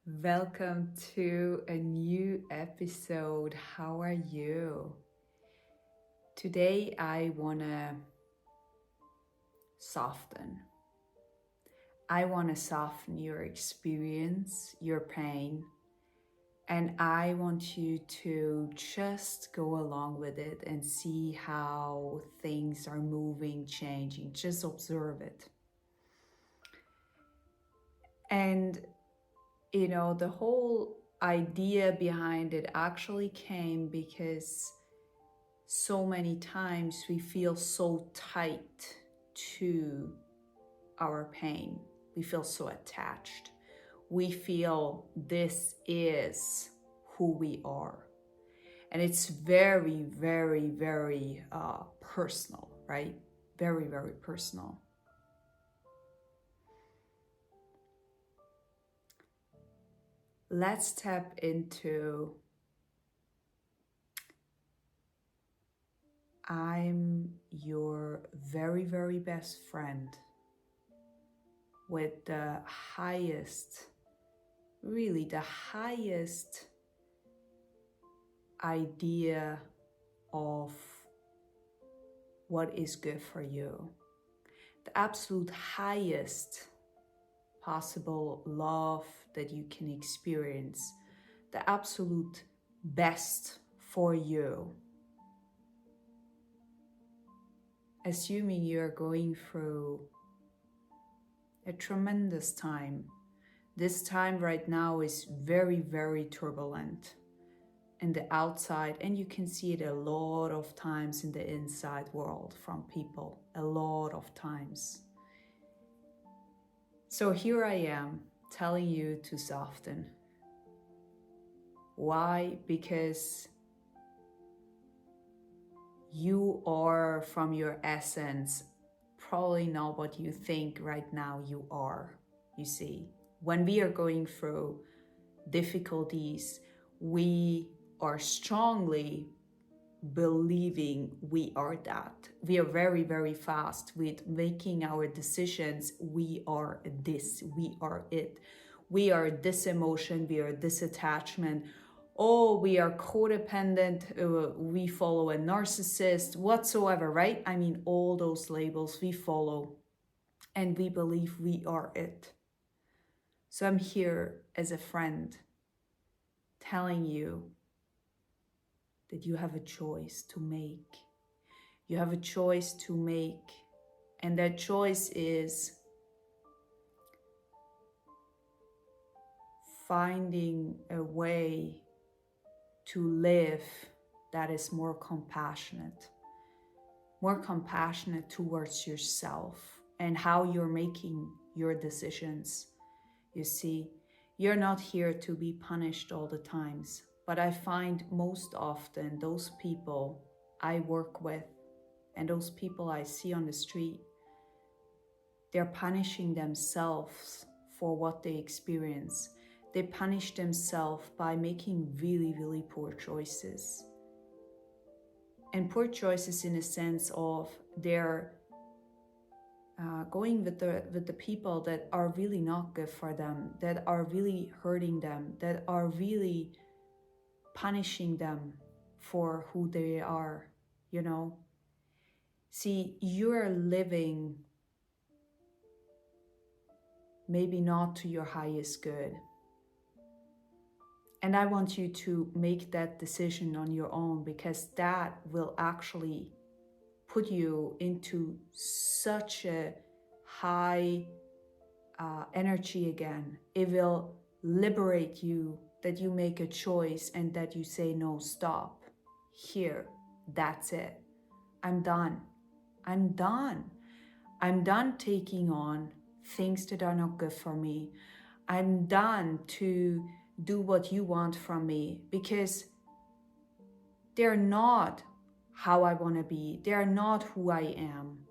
Welcome to a new episode. How are you? Today I want to soften. I want to soften your experience, your pain, and I want you to just go along with it and see how things are moving, changing. Just observe it. And the whole idea behind it actually came because so many times we feel so tight to our pain. We feel so attached. We feel this is who we are. And it's very, very, very personal, right? Very, very personal. Let's tap into I'm your very, very best friend with the highest, really the highest idea of what is good for you. The absolute highest possible love that you can experience. The absolute best for you. Assuming you're going through a tremendous time. This time right now is very, very turbulent in the outside, and you can see it a lot of times in the inside world from people, a lot of times. So here I am telling you to soften. Why? Because you are from your essence probably not what you think right now you are. You see, when we are going through difficulties, we are strongly believing we are that. We are very, very fast with making our decisions. We are this, we are it. We are this emotion, we are this attachment. Oh, we are codependent, we follow a narcissist, whatsoever, right? I mean, all those labels we follow and we believe we are it. So I'm here as a friend telling you that you have a choice to make. You have a choice to make, and that choice is finding a way to live that is more compassionate towards yourself and how you're making your decisions. You see, you're not here to be punished all the times, but I find most often those people I work with and those people I see on the street, they're punishing themselves for what they experience. They punish themselves by making really, really poor choices. And poor choices in a sense of they're going with the people that are really not good for them, that are really hurting them, that are really punishing them for who they are, See, you're living maybe not to your highest good. And I want you to make that decision on your own, because that will actually put you into such a high energy again. It will liberate you that you make a choice and that you say, no, stop. Here, that's it. I'm done. I'm done. I'm done taking on things that are not good for me. I'm done to do what you want from me, because they're not how I want to be. They're not who I am,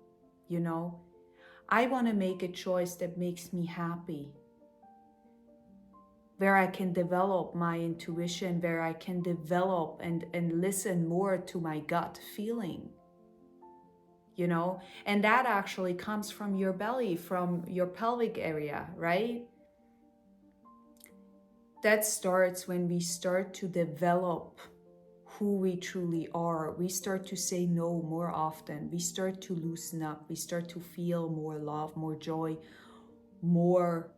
I want to make a choice that makes me happy, where I can develop my intuition, where I can develop and listen more to my gut feeling, and that actually comes from your belly, from your pelvic area, right? That starts when we start to develop who we truly are. We start to say no more often. We start to loosen up. We start to feel more love, more joy, more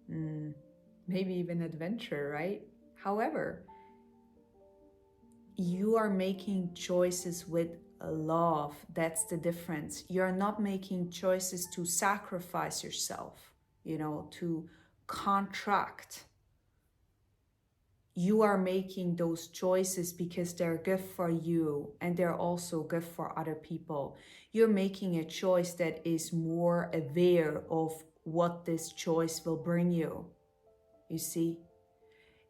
maybe even adventure, right? However, you are making choices with love. That's the difference. You're not making choices to sacrifice yourself, to contract. You are making those choices because they're good for you and they're also good for other people. You're making a choice that is more aware of what this choice will bring you. You see?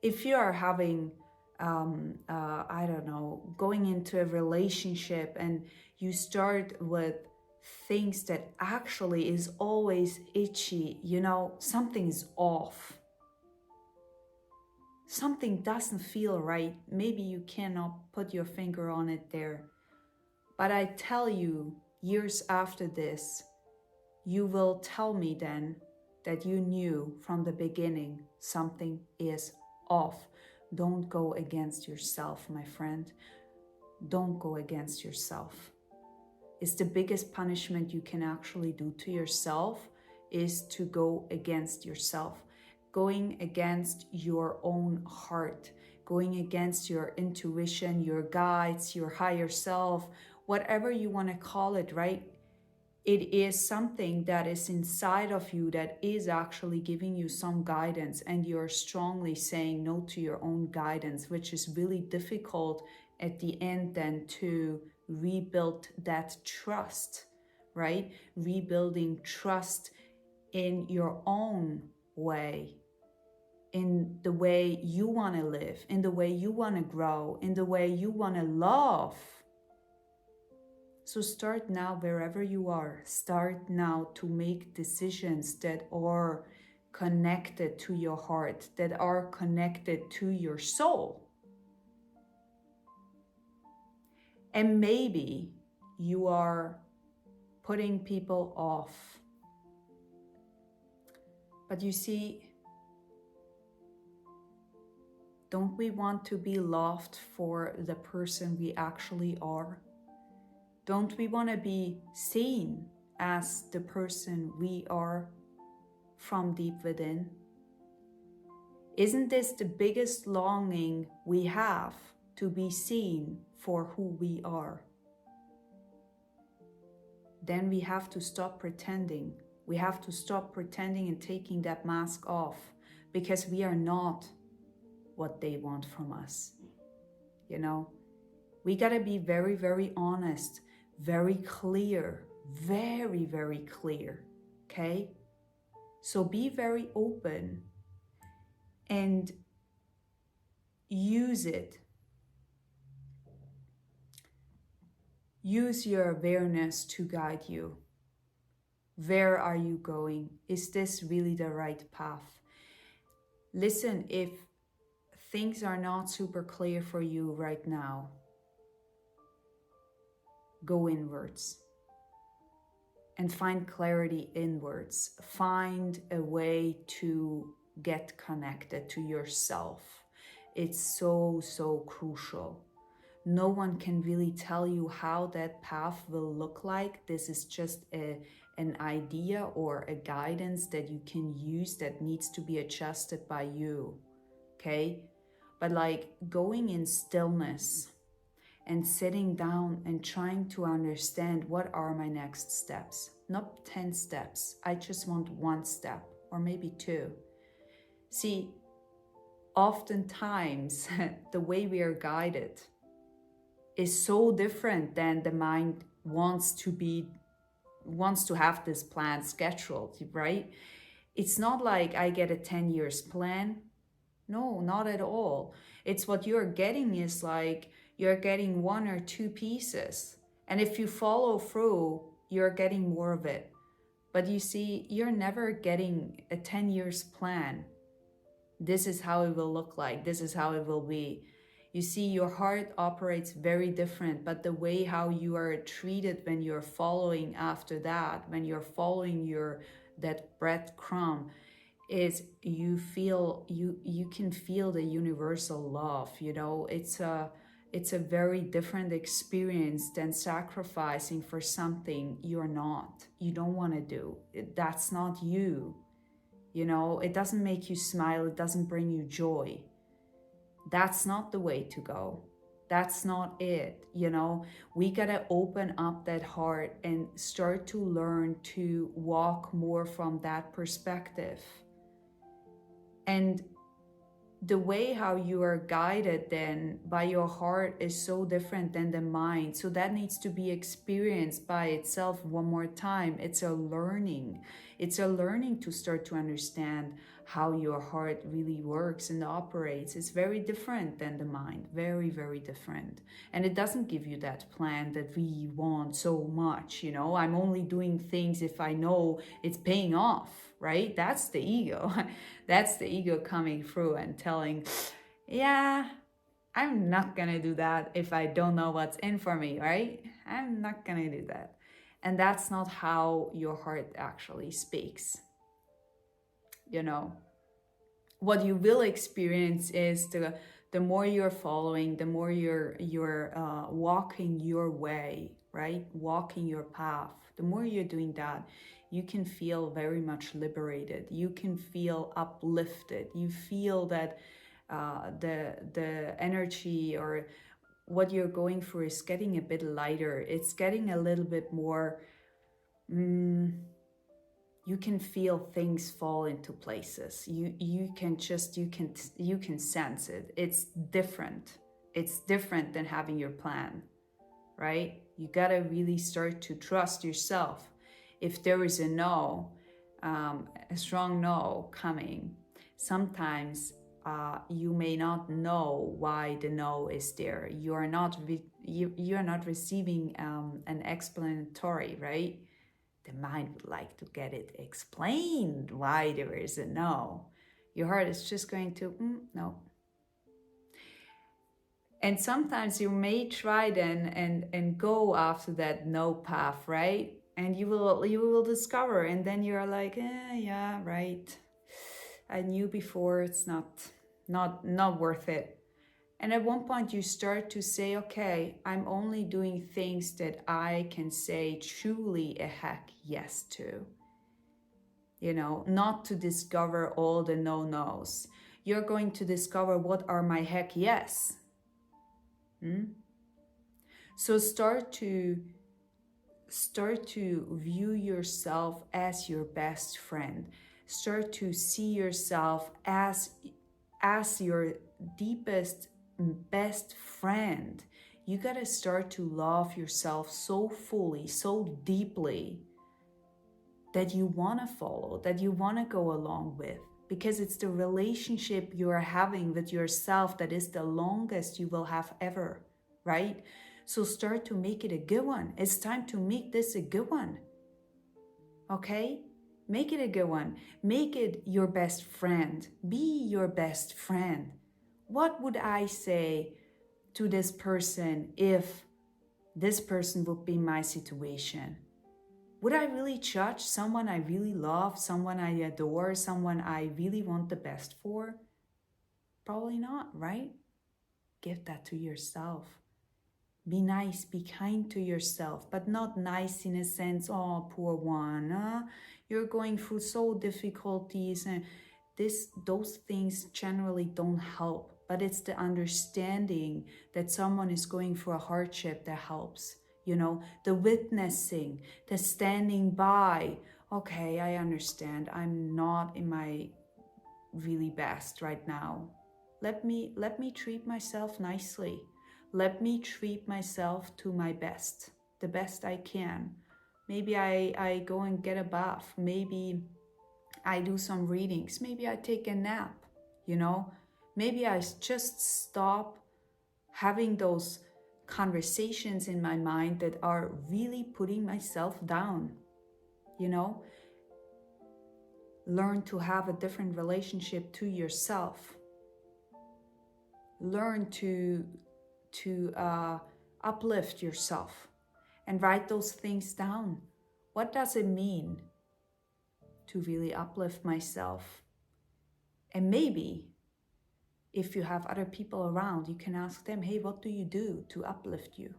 If you are having, I don't know, going into a relationship and you start with things that actually is always itchy, something is off. Something doesn't feel right. Maybe you cannot put your finger on it there. But I tell you, years after this, you will tell me then that you knew from the beginning something is off. Don't go against yourself, my friend. Don't go against yourself. It's the biggest punishment you can actually do to yourself, is to go against yourself. Going against your own heart, going against your intuition, your guides, your higher self, whatever you want to call it, right? It is something that is inside of you that is actually giving you some guidance, and you're strongly saying no to your own guidance, which is really difficult at the end then to rebuild that trust, right? Rebuilding trust in your own way, in the way you want to live, in the way you want to grow, in the way you want to love. So start now wherever you are. Start now to make decisions that are connected to your heart, that are connected to your soul. And maybe you are putting people off. But you see, don't we want to be loved for the person we actually are? Don't we want to be seen as the person we are from deep within? Isn't this the biggest longing we have, to be seen for who we are? Then we have to stop pretending. We have to stop pretending and taking that mask off, because we are not what they want from us. We gotta be very, very honest, very clear, very, very clear, okay? So be very open and use it. Use your awareness to guide you. Where are you going? Is this really the right path? Listen, if things are not super clear for you right now, go inwards and find clarity inwards. Find a way to get connected to yourself. It's so, so crucial. No one can really tell you how that path will look like. This is just an idea or a guidance that you can use that needs to be adjusted by you, okay? But like going in stillness and sitting down and trying to understand, what are my next steps? Not 10 steps. I just want one step or maybe two. See, oftentimes the way we are guided is so different than the mind wants to have this plan scheduled, right? It's not like I get a 10 years plan. No, not at all. It's what you're getting is like you're getting one or two pieces. And if you follow through, you're getting more of it. But you see, you're never getting a 10 years plan. This is how it will look like. This is how it will be. You see, your heart operates very different, but the way how you are treated when you're following after that, when you're following that breadcrumb, is you can feel the universal love. It's a very different experience than sacrificing for something you don't want to do. That's not you. It doesn't make you smile, it doesn't bring you joy. That's not the way to go. That's not it. We gotta open up that heart and start to learn to walk more from that perspective. And the way how you are guided then by your heart is so different than the mind. So that needs to be experienced by itself one more time. It's a learning. It's a learning to start to understand how your heart really works and operates. It's very different than the mind. Very, very different. And it doesn't give you that plan that we want so much. I'm only doing things if I know it's paying off, right? That's the ego. That's the ego coming through and telling, yeah, I'm not gonna do that if I don't know what's in for me, right? I'm not gonna do that. And that's not how your heart actually speaks. What you will experience is the more you're following, the more you're walking your way, right? Walking your path. The more you're doing that, you can feel very much liberated. You can feel uplifted. You feel that the energy or what you're going through is getting a bit lighter. It's getting a little bit more. You can feel things fall into places. You can sense it. It's different. It's different than having your plan, right? You gotta really start to trust yourself. If there is a no, a strong no coming, sometimes you may not know why the no is there. You are not receiving an explanatory, right? The mind would like to get it explained why there is a no. Your heart is just going to, no. And sometimes you may try then and go after that no path, right? And you will discover, and then you're like, yeah, right. I knew before, it's not worth it. And at one point you start to say, okay, I'm only doing things that I can say truly a heck yes to. Not to discover all the no-nos. You're going to discover what are my heck yes. So start to view yourself as your best friend. Start to see yourself as your deepest, best friend. You gotta start to love yourself so fully, so deeply, that you wanna follow, that you wanna go along with, because it's the relationship you are having with yourself that is the longest you will have ever, right? So start to make it a good one. It's time to make this a good one. Okay? Make it a good one. Make it your best friend. Be your best friend. What would I say to this person if this person would be my situation? Would I really judge someone I really love, someone I adore, someone I really want the best for? Probably not, right? Give that to yourself. Be nice, be kind to yourself, but not nice in a sense, oh, poor one, you're going through so difficulties, and those things generally don't help. But it's the understanding that someone is going through a hardship that helps. The witnessing, the standing by. Okay, I understand. I'm not in my really best right now. Let me treat myself nicely. Let me treat myself to my best, the best I can. Maybe I go and get a bath. Maybe I do some readings. Maybe I take a nap, Maybe I just stop having those conversations in my mind that are really putting myself down, Learn to have a different relationship to yourself. Learn to uplift yourself and write those things down. What does it mean to really uplift myself? And maybe if you have other people around, you can ask them, hey, what do you do to uplift you?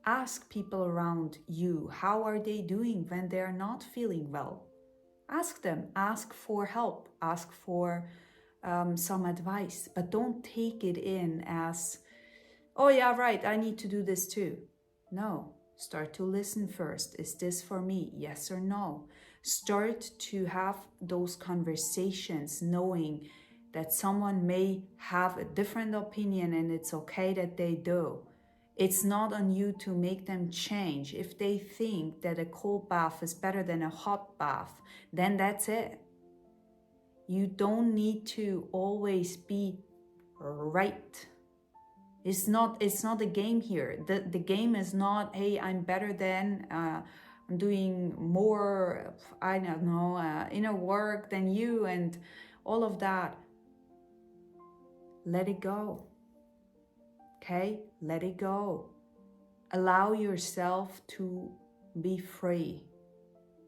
Ask people around you, how are they doing when they're not feeling well? Ask them, ask for help, ask for some advice, but don't take it in as, oh yeah, right, I need to do this too. No, start to listen first. Is this for me? Yes or no? Start to have those conversations knowing that someone may have a different opinion and it's okay that they do. It's not on you to make them change. If they think that a cold bath is better than a hot bath, then that's it. You don't need to always be right. It's not a game here. The game is not, hey, I'm better than, I'm doing more, I don't know, inner work than you and all of that. Let it go. Okay? Let it go. Allow yourself to be free.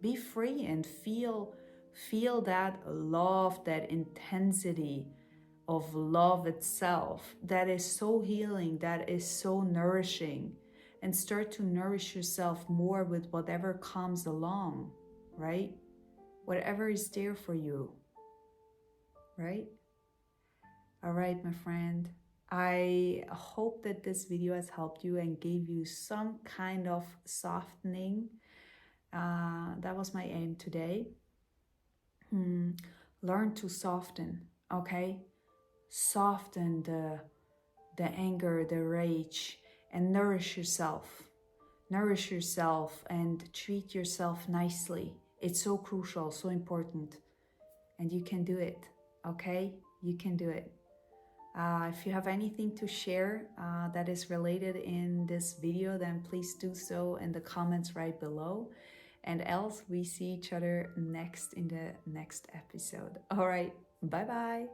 Be free and feel that love, that intensity of love itself, that is so healing, that is so nourishing, and start to nourish yourself more with whatever comes along, right? Whatever is there for you, right? All right, my friend. I hope that this video has helped you and gave you some kind of softening. That was my aim today. Learn to soften, okay? Soften the anger, the rage, and nourish yourself. Nourish yourself and treat yourself nicely. It's so crucial, so important. And you can do it, okay? You can do it. If you have anything to share that is related in this video, then please do so in the comments right below. And else, we see each other next in the next episode. All right, bye-bye.